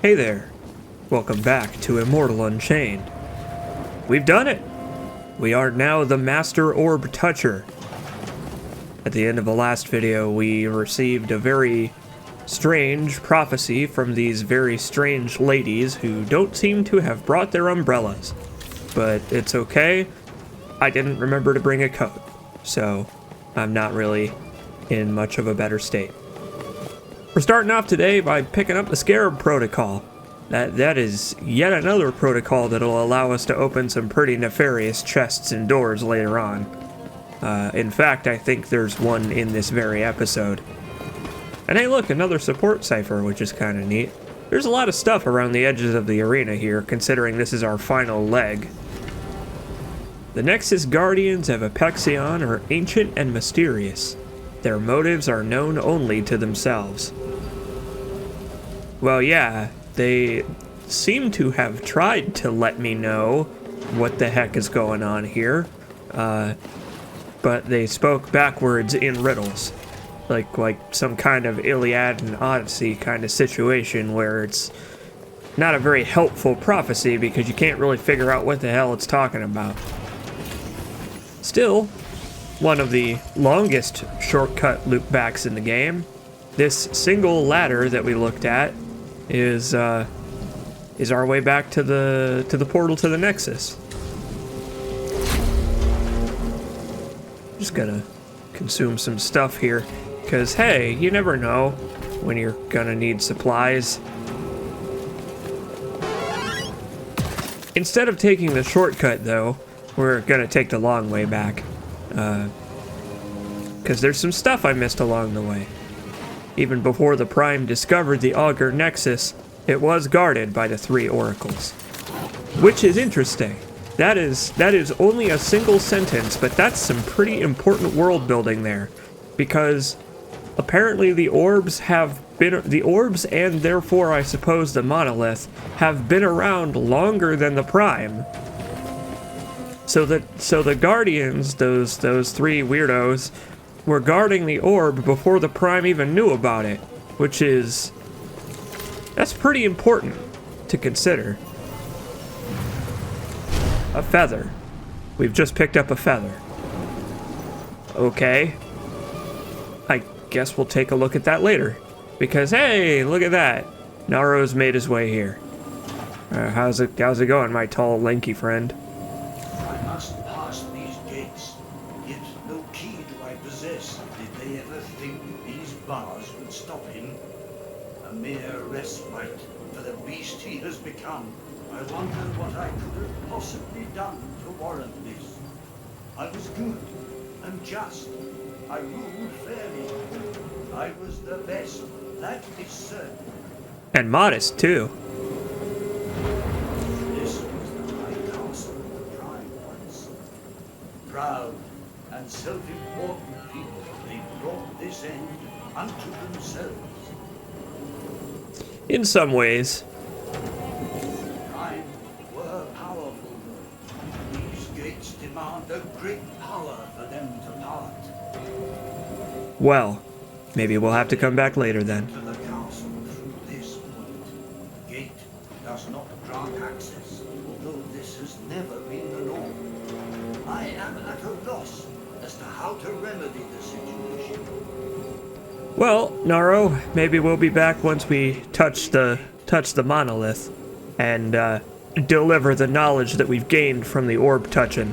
Hey there, welcome back to Immortal Unchained. We've done it! We are now the Master Orb Toucher. At the end of the last video, we received a very strange prophecy from these very strange ladies who don't seem to have brought their umbrellas. But it's okay, I didn't remember to bring a coat, so I'm not really in much of a better state. We're starting off today by picking up the Scarab Protocol. That is yet another protocol that'll allow us to open some pretty nefarious chests and doors later on. In fact, I think there's one in this very episode. And hey look, another support cipher, which is kind of neat. There's a lot of stuff around the edges of the arena here, considering this is our final leg. The Nexus Guardians of Apexion are ancient and mysterious. Their motives are known only to themselves. Well, yeah, they seem to have tried to let me know what the heck is going on here, but they spoke backwards in riddles, like some kind of Iliad and Odyssey kind of situation where it's not a very helpful prophecy because you can't really figure out what the hell it's talking about. Still, one of the longest shortcut loopbacks in the game, this single ladder that we looked at is our way back to the portal to the Nexus. Just gonna consume some stuff here, because hey, you never know when you're gonna need supplies. Instead of taking the shortcut though, we're gonna take the long way back. Because there's some stuff I missed along the way. Even before the Prime discovered the Augur Nexus, it was guarded by the 3 oracles. Which is interesting. That is only a single sentence, but that's some pretty important world building there. Because apparently the orbs and therefore I suppose the monolith have been around longer than the Prime. So the Guardians, those 3 weirdos, were guarding the orb before the Prime even knew about it, that's pretty important to consider. A feather. We've just picked up a feather. Okay. I guess we'll take a look at that later. Because hey, look at that. Naro's made his way here. How's it going, my tall, lanky friend? I must pass these gates, yet no key do I possess. Did they ever think these bars would stop him? A mere respite for the beast he has become. I wonder what I could have possibly done to warrant this. I was good and just. I ruled fairly. I was the best, that is certain. And modest, too. This was the high castle of the Prime once. Proud and self-important people, they brought this end unto themselves. In some ways. Prime were powerful. These gates demand a great power for them to part. Well, maybe we'll have to come back later then. To the castle through this point. The gate does not grant access, although this has never been the norm. I am at a loss as to how to remedy the situation. Well, Naro, maybe we'll be back once we touch the monolith and deliver the knowledge that we've gained from the orb touching.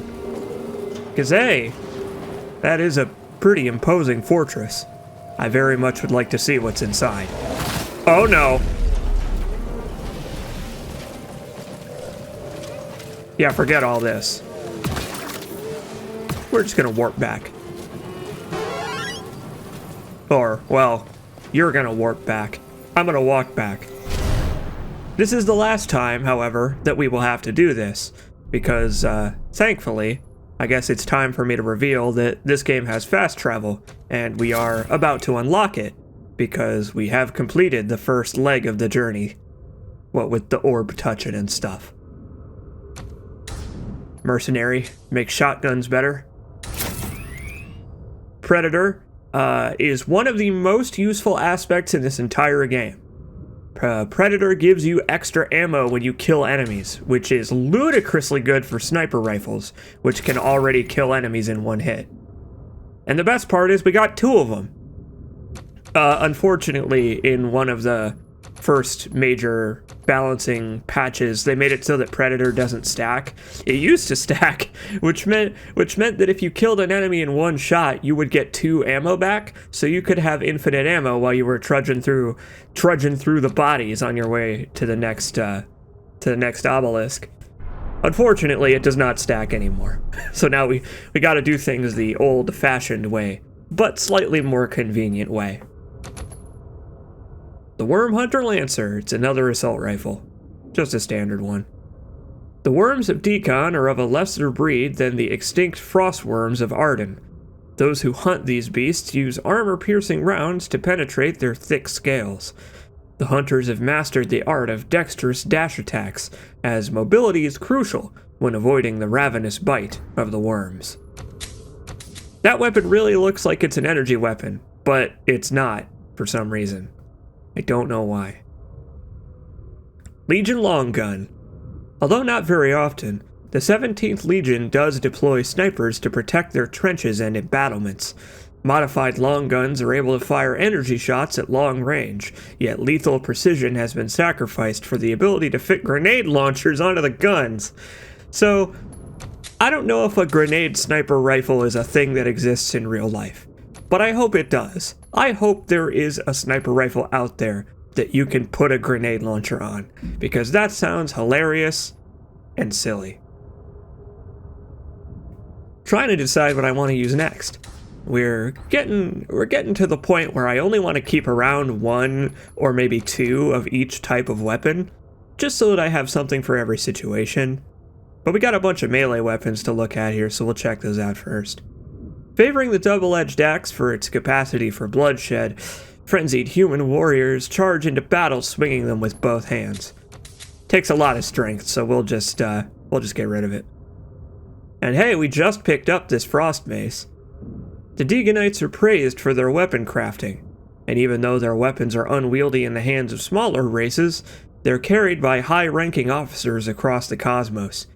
'Cause hey, that is a pretty imposing fortress. I very much would like to see what's inside. Oh no! Yeah, forget all this. We're just gonna warp back. Or, well, you're gonna warp back. I'm gonna walk back. This is the last time, however, that we will have to do this, because, thankfully, I guess it's time for me to reveal that this game has fast travel, and we are about to unlock it, because we have completed the first leg of the journey. What with the orb touching and stuff. Mercenary makes shotguns better. Predator is one of the most useful aspects in this entire game. Predator gives you extra ammo when you kill enemies, which is ludicrously good for sniper rifles, which can already kill enemies in one hit. And the best part is we got 2 of them. Unfortunately, in one of the first major balancing patches, they made it so that Predator doesn't stack. It used to stack, which meant that if you killed an enemy in one shot, you would get 2 ammo back, so you could have infinite ammo while you were trudging through the bodies on your way to the next obelisk. Unfortunately, it does not stack anymore. So now we got to do things the old-fashioned way, but slightly more convenient way. The Worm Hunter Lancer, it's another assault rifle. Just a standard one. The worms of Decon are of a lesser breed than the extinct frost worms of Arden. Those who hunt these beasts use armor-piercing rounds to penetrate their thick scales. The hunters have mastered the art of dexterous dash attacks, as mobility is crucial when avoiding the ravenous bite of the worms. That weapon really looks like it's an energy weapon, but it's not, for some reason. I don't know why. Legion Long Gun. Although not very often, the 17th Legion does deploy snipers to protect their trenches and embattlements. Modified long guns are able to fire energy shots at long range, yet lethal precision has been sacrificed for the ability to fit grenade launchers onto the guns. So, I don't know if a grenade sniper rifle is a thing that exists in real life, but I hope it does. I hope there is a sniper rifle out there that you can put a grenade launcher on, because that sounds hilarious and silly. Trying to decide what I want to use next. We're getting to the point where I only want to keep around 1 or maybe 2 of each type of weapon, just so that I have something for every situation. But we got a bunch of melee weapons to look at here, so we'll check those out first. Favoring the double-edged axe for its capacity for bloodshed, frenzied human warriors charge into battle swinging them with both hands. Takes a lot of strength, so we'll just get rid of it. And hey, we just picked up this frost mace. The Deganites are praised for their weapon crafting, and even though their weapons are unwieldy in the hands of smaller races, they're carried by high-ranking officers across the cosmos.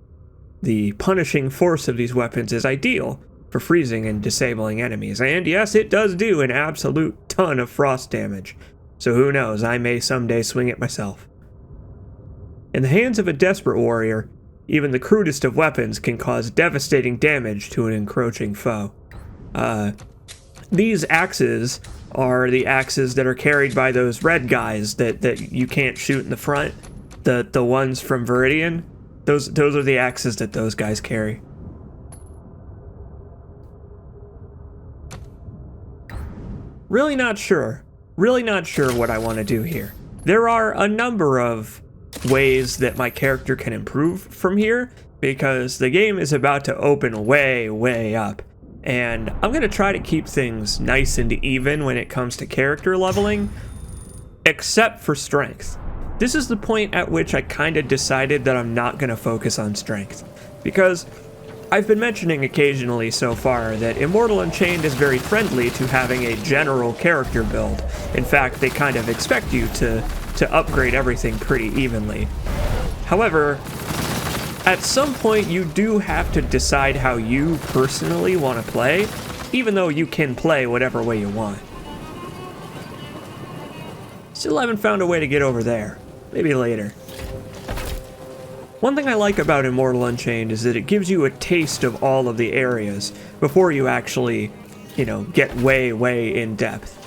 The punishing force of these weapons is ideal for freezing and disabling enemies, and yes, it does do an absolute ton of frost damage, so who knows, I may someday swing it myself. In the hands of a desperate warrior, even the crudest of weapons can cause devastating damage to an encroaching foe. These axes are the axes that are carried by those red guys that you can't shoot in the front, the ones from Viridian. Those are the axes that those guys carry. Really not sure what I want to do here. There are a number of ways that my character can improve from here, because the game is about to open way up, and I'm going to try to keep things nice and even when it comes to character leveling, except for strength. This is the point at which I kind of decided that I'm not going to focus on strength, because I've been mentioning occasionally so far that Immortal Unchained is very friendly to having a general character build. In fact, they kind of expect you to upgrade everything pretty evenly. However, at some point you do have to decide how you personally want to play, even though you can play whatever way you want. Still haven't found a way to get over there. Maybe later. One thing I like about Immortal Unchained is that it gives you a taste of all of the areas before you actually, get way in depth.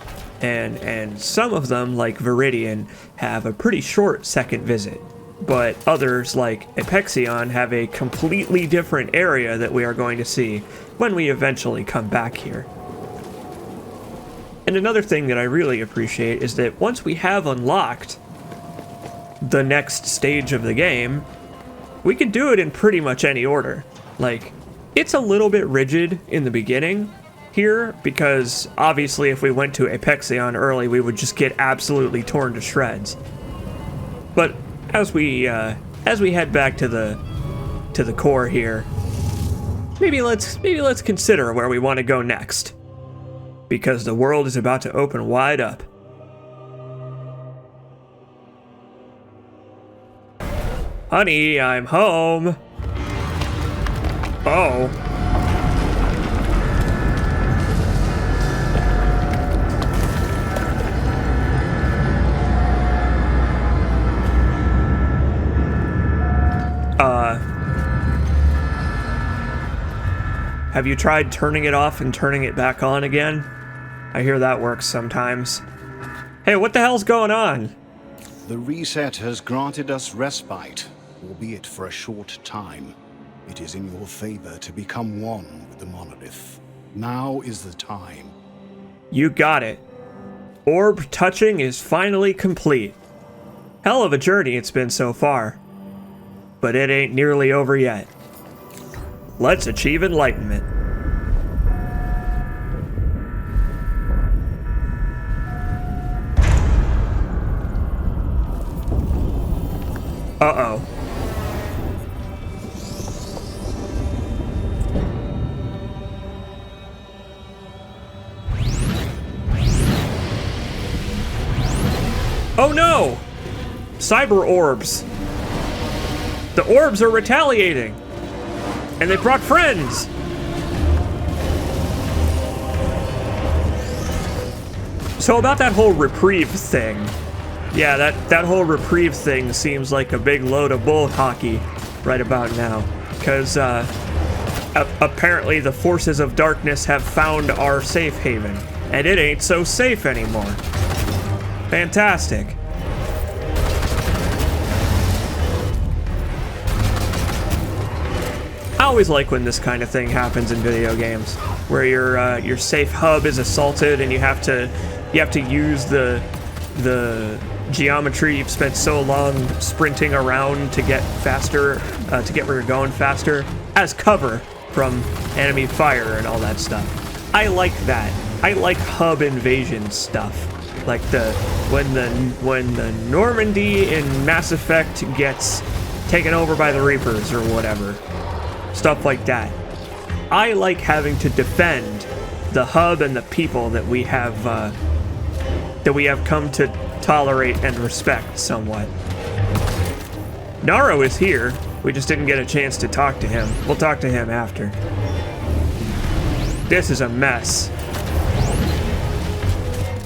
And some of them, like Viridian, have a pretty short second visit. But others, like Apexion, have a completely different area that we are going to see when we eventually come back here. And another thing that I really appreciate is that once we have unlocked the next stage of the game, we can do it in pretty much any order. Like, it's a little bit rigid in the beginning here, because obviously if we went to Apexion early, we would just get absolutely torn to shreds. But as we head back to the core here, maybe let's consider where we want to go next, because the world is about to open wide up. Honey, I'm home. Oh. Have you tried turning it off and turning it back on again? I hear that works sometimes. Hey, what the hell's going on? The reset has granted us respite, albeit for a short time. It is in your favor to become one with the monolith. Now is the time. You got it. Orb touching is finally complete. Hell of a journey it's been so far. But it ain't nearly over yet. Let's achieve enlightenment. Uh-oh. Oh no! Cyber orbs. The orbs are retaliating. And they brought friends. So about that whole reprieve thing. Yeah, that whole reprieve thing seems like a big load of bull hockey right about now. Because apparently the forces of darkness have found our safe haven. And it ain't so safe anymore. Fantastic. I always like when this kind of thing happens in video games, where your safe hub is assaulted and you have to use the geometry you've spent so long sprinting around to get faster, to get where you're going faster, as cover from enemy fire and all that stuff. I like that. I like hub invasion stuff, like when the Normandy in Mass Effect gets taken over by the Reapers or whatever. Stuff like that. I like having to defend the hub and the people that we have come to tolerate and respect somewhat. Naro is here. We just didn't get a chance to talk to him. We'll talk to him after. This is a mess.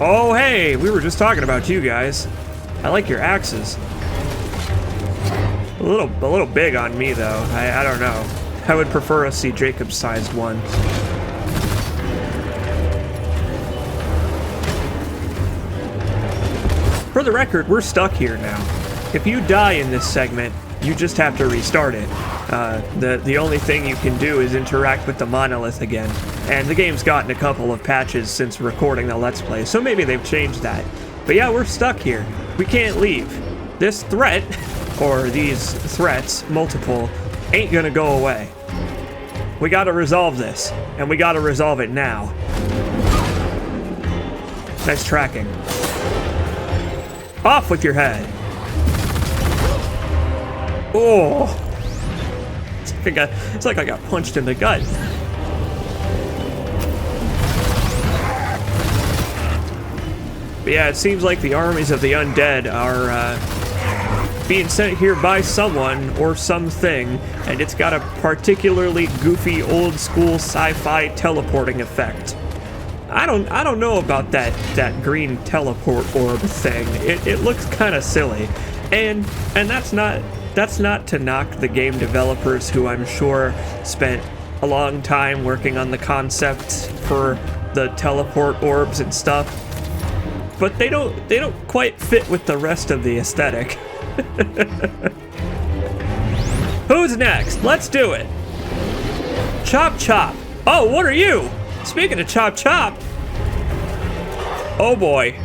Oh hey, we were just talking about you guys. I like your axes. A little big on me though. I don't know. I would prefer a C. Jacobs-sized one. For the record, we're stuck here now. If you die in this segment, you just have to restart it. The only thing you can do is interact with the monolith again. And the game's gotten a couple of patches since recording the Let's Play, so maybe they've changed that. But yeah, we're stuck here. We can't leave. This threat, or these threats, multiple, ain't gonna go away. We gotta resolve this, and we gotta resolve it now. Nice tracking. Off with your head. Oh. It's like I got punched in the gut. But yeah, it seems like the armies of the undead are being sent here by someone or something, and it's got a particularly goofy old school sci-fi teleporting effect. I don't know about that green teleport orb thing. It looks kind of silly, and that's not to knock the game developers, who I'm sure spent a long time working on the concept for the teleport orbs and stuff, but they don't quite fit with the rest of the aesthetic. Who's next? Let's do it. Chop Chop. Oh, what are you? Speaking of Chop Chop. Oh boy.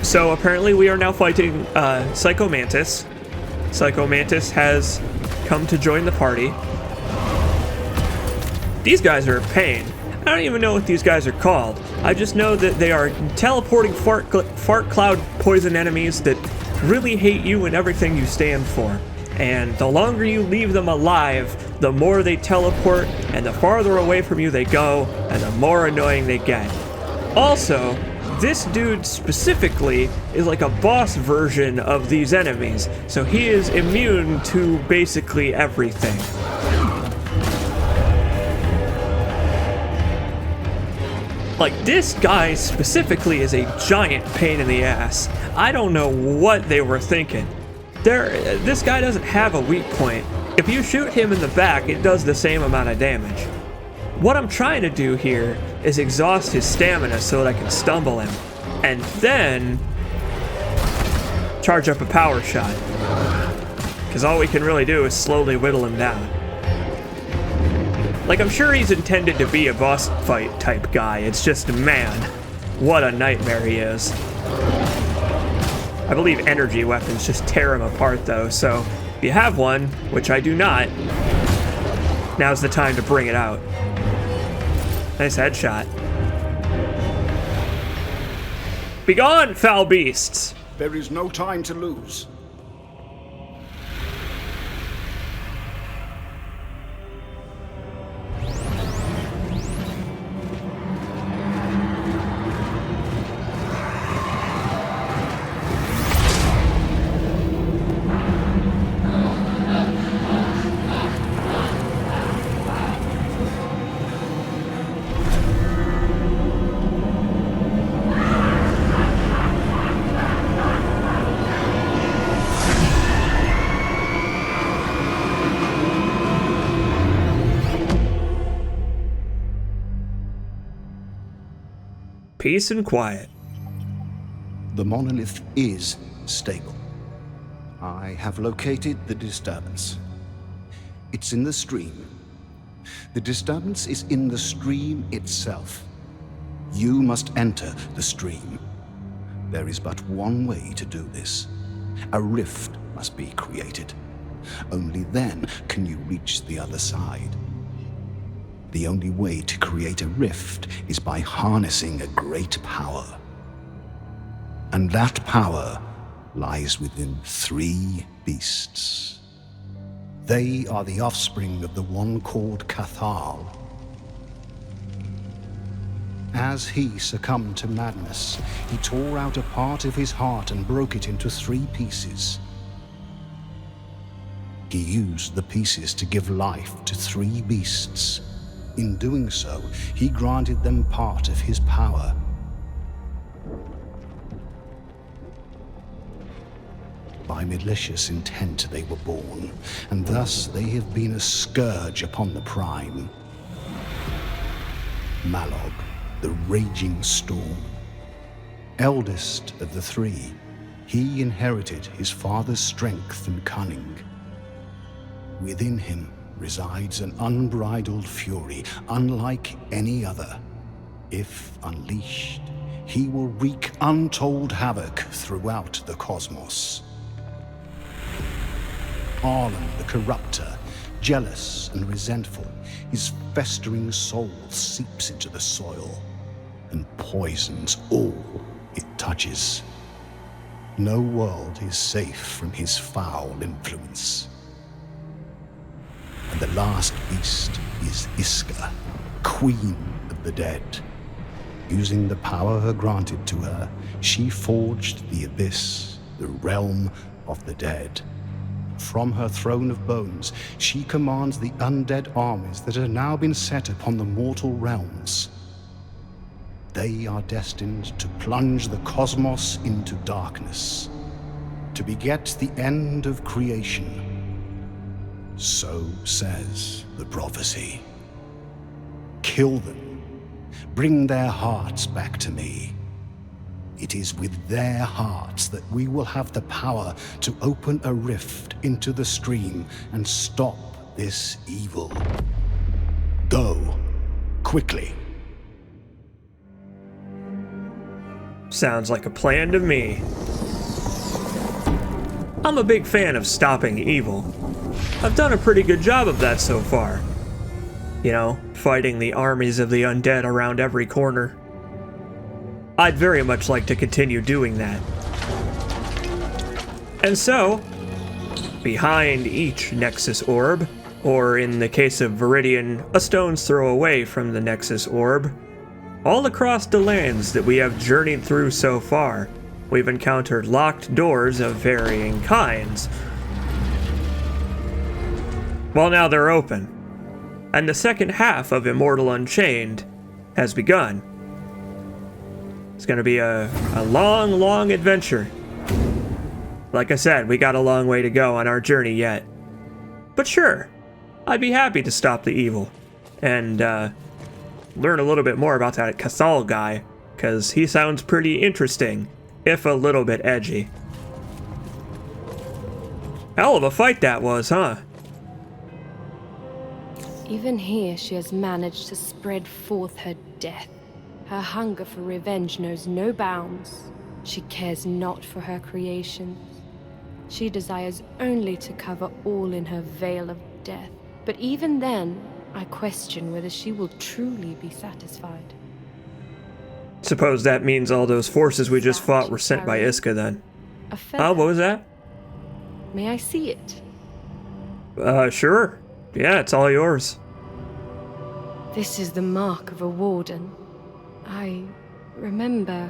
So apparently we are now fighting Psycho Mantis. Psycho Mantis has come to join the party. These guys are a pain. I don't even know what these guys are called. I just know that they are teleporting fart cloud poison enemies that really hate you and everything you stand for. And the longer you leave them alive, the more they teleport, and the farther away from you they go, and the more annoying they get. Also, this dude specifically is like a boss version of these enemies, so he is immune to basically everything. Like, this guy specifically is a giant pain in the ass. I don't know what they were thinking. This guy doesn't have a weak point. If you shoot him in the back, it does the same amount of damage. What I'm trying to do here is exhaust his stamina so that I can stumble him, and then charge up a power shot. Because all we can really do is slowly whittle him down. Like, I'm sure he's intended to be a boss fight type guy, it's just, man, what a nightmare he is. I believe energy weapons just tear him apart though, so if you have one, which I do not, now's the time to bring it out. Nice headshot. Begone, foul beasts! There is no time to lose. Peace and quiet. The monolith is stable. I have located the disturbance. It's in the stream. The disturbance is in the stream itself. You must enter the stream. There is but one way to do this. A rift must be created. Only then can you reach the other side. The only way to create a rift is by harnessing a great power. And that power lies within 3 beasts. They are the offspring of the one called Cathal. As he succumbed to madness, he tore out a part of his heart and broke it into 3 pieces. He used the pieces to give life to 3 beasts. In doing so, he granted them part of his power. By malicious intent they were born, and thus they have been a scourge upon the Prime. Malog, the raging storm. Eldest of the 3, he inherited his father's strength and cunning. Within him resides an unbridled fury, unlike any other. If unleashed, he will wreak untold havoc throughout the cosmos. Arlen the Corruptor, jealous and resentful, his festering soul seeps into the soil and poisons all it touches. No world is safe from his foul influence. And the last beast is Iska, Queen of the Dead. Using the power granted to her, she forged the Abyss, the realm of the dead. From her throne of bones, she commands the undead armies that have now been set upon the mortal realms. They are destined to plunge the cosmos into darkness, to beget the end of creation. So says the prophecy. Kill them. Bring their hearts back to me. It is with their hearts that we will have the power to open a rift into the stream and stop this evil. Go, quickly. Sounds like a plan to me. I'm a big fan of stopping evil. I've done a pretty good job of that so far. You know, fighting the armies of the undead around every corner. I'd very much like to continue doing that. And so, behind each Nexus orb, or in the case of Viridian, a stone's throw away from the Nexus orb, All across the lands that we have journeyed through so far, we've encountered locked doors of varying kinds. Well, now they're open, and the second half of Immortal Unchained has begun. It's gonna be a long, long adventure. Like I said, we got a long way to go on our journey yet. But sure, I'd be happy to stop the evil and learn a little bit more about that Casal guy, because he sounds pretty interesting, if a little bit edgy. Hell of a fight that was, huh? Even here, she has managed to spread forth her death. Her hunger for revenge knows no bounds. She cares not for her creations. She desires only to cover all in her veil of death. But even then, I question whether she will truly be satisfied. Suppose that means all those forces we just fought were sent by Iska then. A feather. Oh, what was that? May I see it? Sure. Yeah, it's all yours. This is the mark of a warden. I remember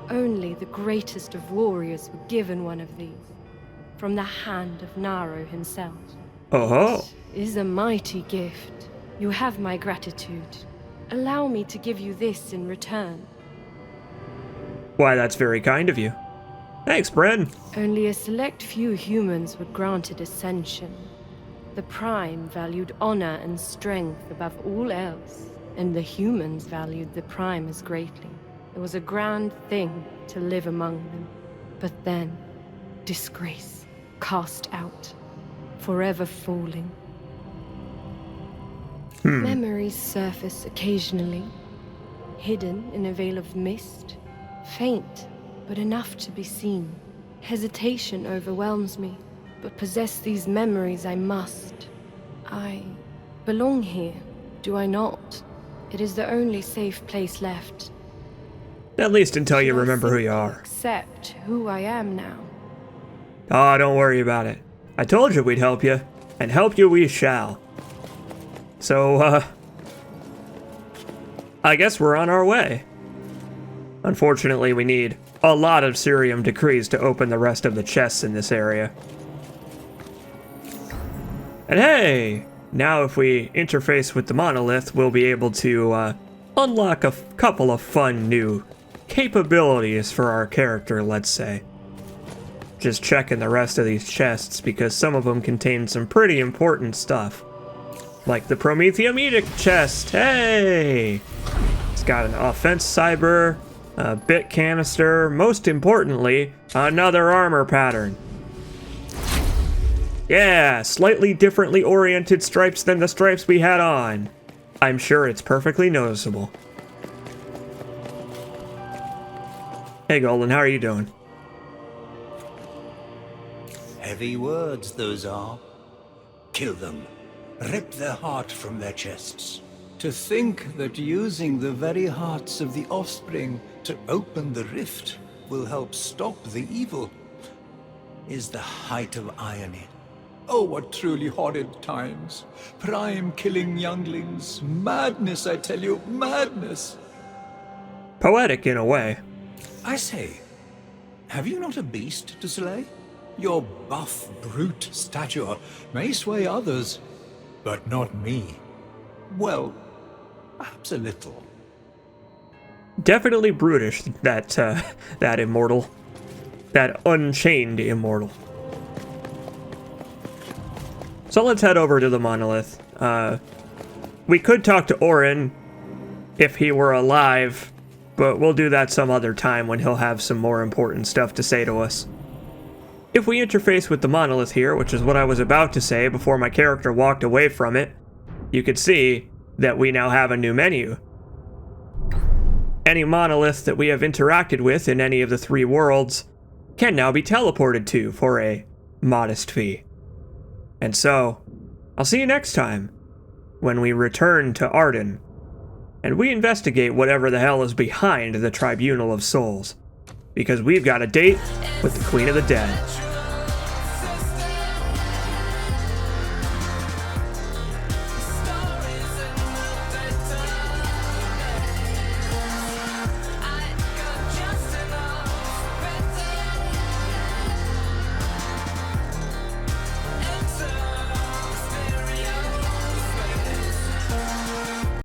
only the greatest of warriors were given one of these, from the hand of Naro himself. Oh-ho. It is a mighty gift. You have my gratitude. Allow me to give you this in return. Why, that's very kind of you. Thanks, Bren. Only a select few humans were granted ascension. The Prime valued honor and strength above all else, and the humans valued the Prime as greatly. It was a grand thing to live among them. But then, disgrace, cast out, forever falling. Memories surface occasionally, hidden in a veil of mist, faint, but enough to be seen. Hesitation overwhelms me, but possess these memories I must. I belong here, do I not? It is the only safe place left. At least until you Should I remember who you simply are. accept who I am now. Oh, don't worry about it. I told you we'd help you, and help you we shall. So, I guess we're on our way. Unfortunately, we need a lot of Cerium decrees to open the rest of the chests in this area. And hey! Now if we interface with the monolith, we'll be able to unlock a couple of fun new capabilities for our character, let's say. Just checking the rest of these chests, because some of them contain some pretty important stuff. Like the Prometheum Edict chest, hey! It's got an offense cyber, a bit canister, most importantly, another armor pattern. Yeah, slightly differently oriented stripes than the stripes we had on. I'm sure it's perfectly noticeable. Hey Golden, how are you doing? Heavy words, those are. Kill them. Rip their heart from their chests. To think that using the very hearts of the offspring to open the rift will help stop the evil Is the height of irony. Oh, what truly horrid times. Prime killing younglings. Madness, I tell you, madness. Poetic in a way. I say, have you not a beast to slay? Your buff, brute stature may sway others, but not me. Well, perhaps a little. Definitely brutish, that immortal. That unchained immortal. So let's head over to the monolith. We could talk to Orin if he were alive, but we'll do that some other time when he'll have some more important stuff to say to us. If we interface with the monolith here, which is what I was about to say before my character walked away from it, you could see that we now have a new menu. Any monolith that we have interacted with in any of the 3 worlds can now be teleported to for a modest fee. And so, I'll see you next time, when we return to Arden, and we investigate whatever the hell is behind the Tribunal of Souls, because we've got a date with the Queen of the Dead.